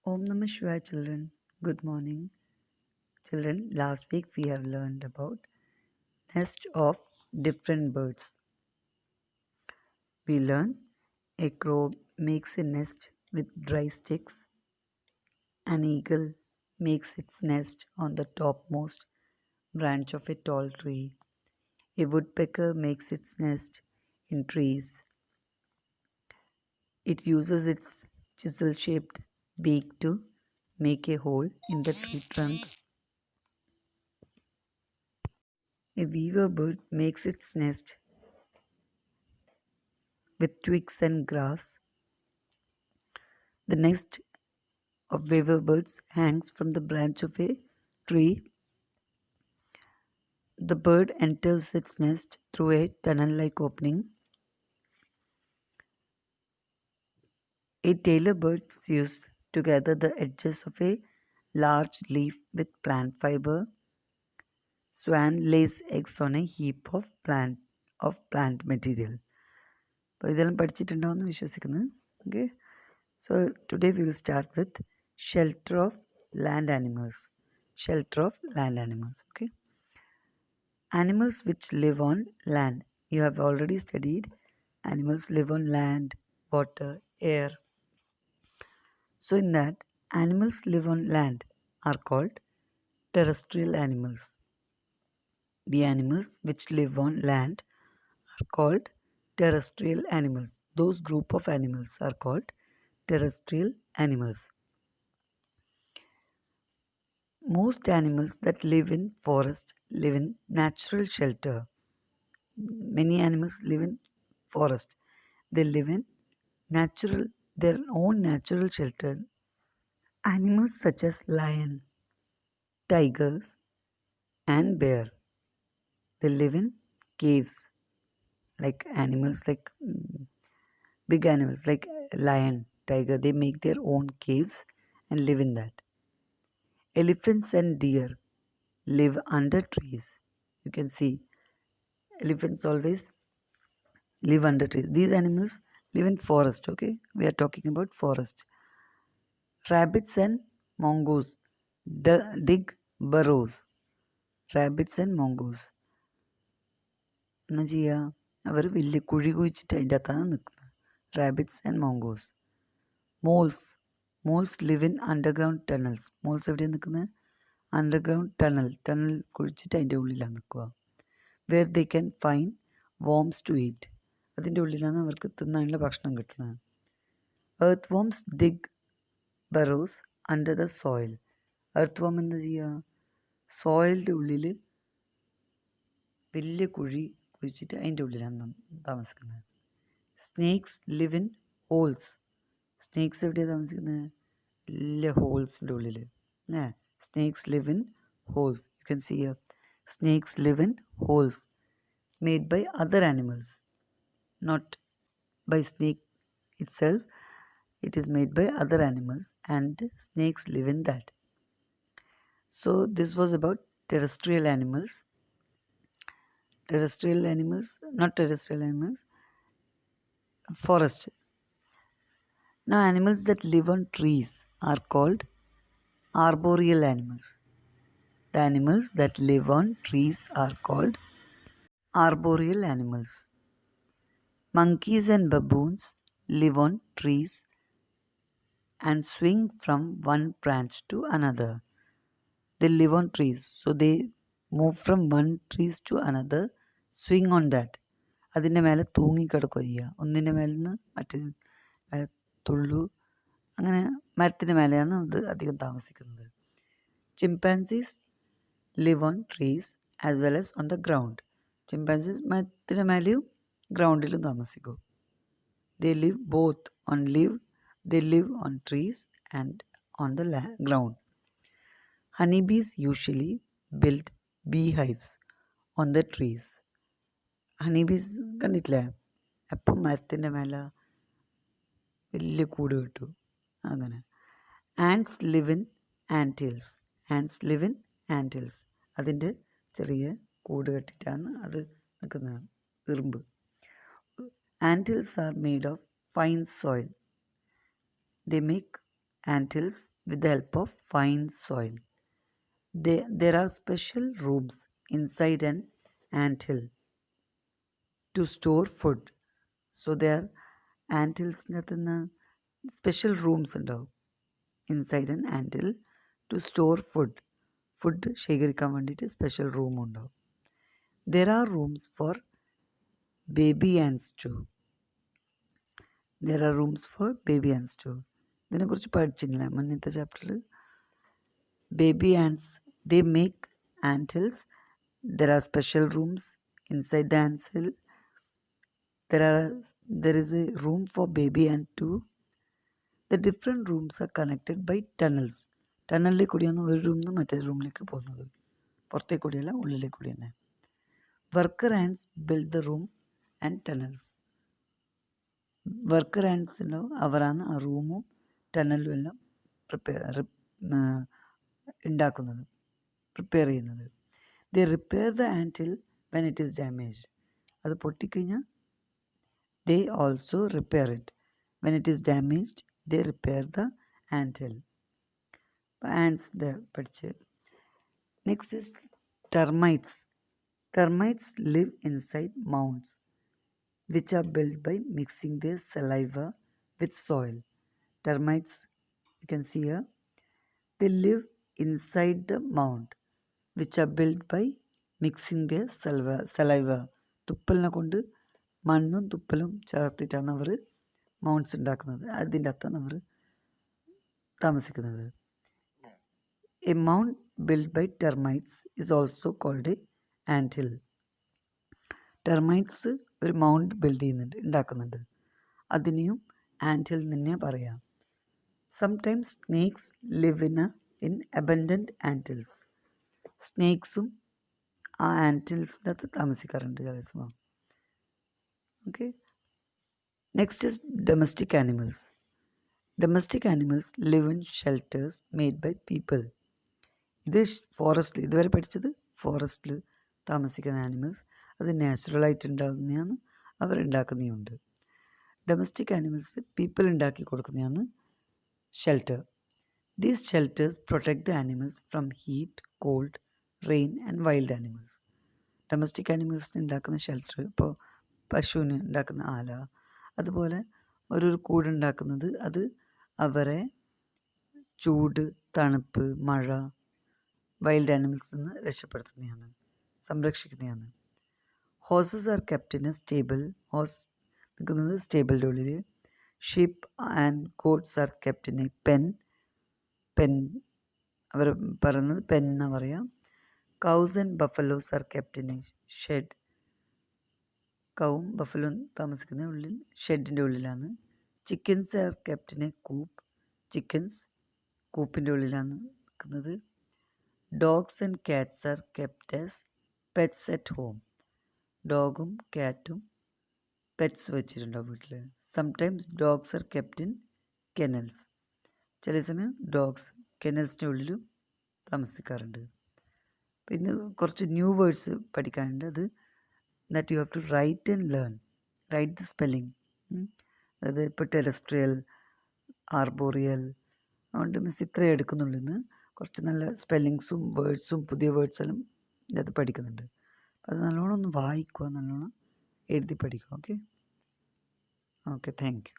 Om Namah Shivaya children. Good morning. Children, last week we have learned about nest of different birds. We learned a crow makes a nest with dry sticks. An eagle makes its nest on the topmost branch of a tall tree. A woodpecker makes its nest in trees. It uses its chisel-shaped beak to make a hole in the tree trunk. A weaver bird makes its nest with twigs and grass. The nest of weaver birds hangs from the branch of a tree. The bird enters its nest through a tunnel-like opening. A tailor bird sews together the edges of a large leaf with plant fiber. Swan lays eggs on a heap of plant material. അപ്പോൾ ഇതെല്ലാം പഠിച്ചിട്ടുണ്ടാവുമെന്ന് വിശ്വസിക്കുന്നു. Okay. So today we will start with shelter of land animals. Shelter of land animals. Okay. Animals which live on land. You have already studied animals live on land, water, air. So in that, animals live on land are called terrestrial animals. The animals which live on land are called terrestrial animals. Those group of animals are called terrestrial animals. Most animals that live in forest live in natural shelter. Many animals live in forest. They live in their own natural shelter. Animals such as lion, tigers, and bear, they live in caves. Like animals like big animals like lion, tiger, they make their own caves and live in that. Elephants and deer live under trees. You can see elephants always live under trees. These animals live in forest. Okay, we are talking about forest. Rabbits and mongoose dig burrows. Rabbits and mongoose എന്നാ ചെയ്യുക, അവർ വലിയ കുഴി കുഴിച്ചിട്ട് അതിൻ്റെ അകത്താണ് നിൽക്കുന്നത്. Rabbits and mongoose. Moles live in underground tunnels. മോൾസ് എവിടെയാണ് നിൽക്കുന്നത്? അണ്ടർഗ്രൗണ്ട് ടണൽ കുഴിച്ചിട്ട് അതിൻ്റെ ഉള്ളിലാണ് നിൽക്കുക. Where they can find worms to eat. അതിൻ്റെ ഉള്ളിലാണ് അവർക്ക് തിന്നാനുള്ള ഭക്ഷണം കിട്ടുന്നത്. Earth worms dig burrows under the soil. Earth worm എന്താ ചെയ്യുക? സോയിലിൻ്റെ ഉള്ളിൽ വലിയ കുഴി കുഴിച്ചിട്ട് അതിൻ്റെ ഉള്ളിലാണ് താമസിക്കുന്നത്. Snakes live in holes. Snakes എവിടെയാണ് താമസിക്കുന്നത്? വലിയ ഹോൾസിൻ്റെ ഉള്ളിൽ. Snakes live in holes. You can see snakes live in holes made by other animals, not by snake itself. It is made by other animals and snakes live in that. So this was about terrestrial animals. Forest. Now animals that live on trees are called arboreal animals. The animals that live on trees are called arboreal animals. Monkeys and baboons live on trees and swing from one branch to another. They live on trees, so they move from one trees to another, swing on that. അതിൻ്റെ മേലെ തൂങ്ങിക്കിടക്കുക ചെയ്യുക. ഒന്നിൻ്റെ മേലെ നിന്ന് മറ്റേ മേലെ തുള്ളു. അങ്ങനെ മരത്തിൻ്റെ മേലെയാണ് ഇത് അധികം താമസിക്കുന്നത്. Chimpanzees live on trees as well as on the ground. Chimpanzees മരത്തിൻ്റെ മേലെയും ഗ്രൗണ്ടിലും താമസിക്കും. They live on trees and on the ground. Honeybees usually build beehives on the trees. Honeybees കണ്ടിട്ടില്ലേ? എപ്പം മരത്തിൻ്റെ മേലെ വലിയ കൂട് കിട്ടും അങ്ങനെ. Ants live in anthills. അതിൻ്റെ ചെറിയ കൂട് കെട്ടിട്ടാണ് അത് നിൽക്കുന്നത്. ഇറുമ്പ്. Anthills are made of fine soil. They make Anthills with the help of fine soil. There are special rooms inside an anthill to store food. So there are anthillസിനകത്ത് നിന്ന് special rooms ഉണ്ടാവും inside an anthill to store food ശേഖരിക്കാൻ വേണ്ടിയിട്ട് special room ഉണ്ടാവും. There are rooms for baby ants too. ഇതിനെക്കുറിച്ച് പഠിച്ചില്ല മുന്നത്തെ ചാപ്റ്ററിൽ. Baby ants they make anthills. There are special rooms inside the anthill. There is a room for baby and two. The different rooms are connected by tunnels. ടണലിൽ കൂടിയാണ് ഒരു റൂമിൽ നിന്ന് മറ്റേ റൂമിലേക്ക് പോകുന്നത്. പുറത്തേക്ക് കൂടിയല്ല, ഉള്ളിലേക്ക് കൂടി തന്നെ. Worker ants build the room and tunnels. വർക്കർ ആൻഡ്സിലോ അവരാണ് ആ റൂമും ടണലും എല്ലാം ഉണ്ടാക്കുന്നത്, പ്രിപ്പയർ ചെയ്യുന്നത്. They repair the anthill when it is damage. അത് പൊട്ടിക്കഴിഞ്ഞാൽ they also repair it. When it is damaged, they repair the anthill. Ants the പഠിച്ച്. Next is termites. Termites live inside mounds which are built by mixing their saliva with soil. Termites, you can see here, they live inside the mound which are built by mixing their saliva. തുപ്പലിനെ കൊണ്ട് മണ്ണും തുപ്പലും ചേർത്തിട്ടാണ് അവർ mounts ഉണ്ടാക്കുന്നത്. അതിൻ്റെ അകത്താണ് അവർ താമസിക്കുന്നത്. A mound build by termites is also called a anthill. Termites ഒരു mound ഉണ്ടാക്കുന്നുണ്ട്. അതിനെയും ആൻറ്റിൽ തന്നെ പറയാം. Sometimes snakes live in abundant anthills. സ്നേക്സും ആ ആൻറ്റിൽസിൻ്റെ അകത്ത് താമസിക്കാറുണ്ട് ചില സമയം. Okay. Next is domestic animals. Domestic animals live in shelters made by people. ഇത് ഫോറസ്റ്റിൽ ഇതുവരെ പഠിച്ചത് ഫോറസ്റ്റിൽ താമസിക്കുന്ന ആനിമൽസ്. അത് നാച്ചുറലായിട്ട് ഉണ്ടാകുന്നതാണ്, അവർ ഉണ്ടാക്കുന്നതുണ്ട്. ഡൊമസ്റ്റിക് ആനിമൽസ് പീപ്പിൾ ഉണ്ടാക്കി കൊടുക്കുന്നതാണ് shelter. These shelters protect the animals from heat, cold, rain and wild animals. Domestic ആനിമൽസിന് ഉണ്ടാക്കുന്ന ഷെൽട്ടർ, ഇപ്പോൾ പശുവിന് ഉണ്ടാക്കുന്ന ആല, അതുപോലെ ഒരു കൂടുണ്ടാക്കുന്നത് അത് അവരെ ചൂട്, തണുപ്പ്, മഴ, വൈൽഡ് ആനിമൽസിൽ നിന്ന് രക്ഷപ്പെടുത്തുന്നതാണ്, സംരക്ഷിക്കുന്നതാണ്. Horses are kept in a stable. Horse നിൽക്കുന്നത് സ്റ്റേബിളിൻ്റെ ഉള്ളിൽ. Sheep and goats are kept in a pen അവർ പറയുന്നത് പെൻ എന്നാണ് പറയാം. Cows and buffaloes are kept in a shed. കവും ബഫലോയും താമസിക്കുന്ന ഉള്ളിൽ ഷെഡിൻ്റെ ഉള്ളിലാണ്. Chickens are kept in a coop. Chickens കൂപ്പിൻ്റെ ഉള്ളിലാണ് നിൽക്കുന്നത്. Dogs and cats are kept as pets at home. ഡോഗും കാറ്റും പെറ്റ്സ് വെച്ചിട്ടുണ്ടാവും വീട്ടിൽ. Sometimes dogs R kept in kennels. ചില സമയം ഡോഗ്സ് കെനൽസിൻ്റെ ഉള്ളിലും താമസിക്കാറുണ്ട്. അപ്പോൾ ഇന്ന് കുറച്ച് ന്യൂ വേർഡ്സ് പഠിക്കാനുണ്ട്. അത് that you have to write and learn. Write the spelling. അതായത് ഇപ്പോൾ ടെറസ്ട്രിയൽ, ആർബോറിയൽ, അതുകൊണ്ട് മിസ് ഇത്രയും എടുക്കുന്നുള്ളൂ. ഇന്ന് കുറച്ച് നല്ല സ്പെല്ലിങ്സും വേർഡ്സും പുതിയ വേർഡ്സെല്ലാം ഇതിനകത്ത് പഠിക്കുന്നുണ്ട്. അത് നല്ലോണം ഒന്ന് വായിക്കുക, നല്ലോണം എഴുതി പഠിക്കുക. Okay, thank you.